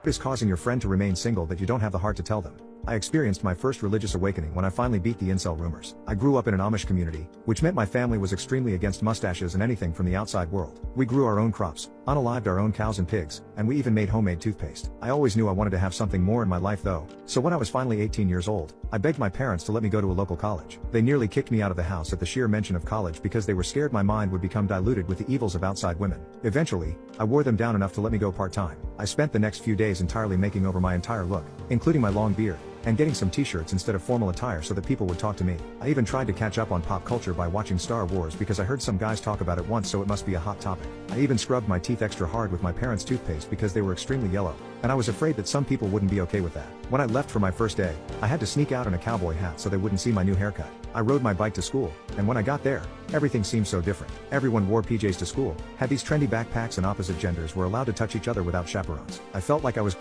What is causing your friend to remain single that you don't have the heart to tell them? I experienced my first religious awakening when I finally beat the incel rumors. I grew up in an Amish community, which meant my family was extremely against mustaches and anything from the outside world. We grew our own crops, unalived our own cows and pigs, and we even made homemade toothpaste. I always knew I wanted to have something more in my life though, so when I was finally 18 years old, I begged my parents to let me go to a local college. They nearly kicked me out of the house at the sheer mention of college because they were scared my mind would become diluted with the evils of outside women. Eventually, I wore them down enough to let me go part-time. I spent the next few days entirely making over my entire look, including my long beard, and getting some t-shirts instead of formal attire so that people would talk to me. I even tried to catch up on pop culture by watching Star Wars because I heard some guys talk about it once, so it must be a hot topic. I even scrubbed my teeth extra hard with my parents' toothpaste because they were extremely yellow, and I was afraid that some people wouldn't be okay with that. When I left for my first day, I had to sneak out in a cowboy hat so they wouldn't see my new haircut. I rode my bike to school, and when I got there, everything seemed so different. Everyone wore PJs to school, had these trendy backpacks, and opposite genders were allowed to touch each other without chaperones. I felt like I was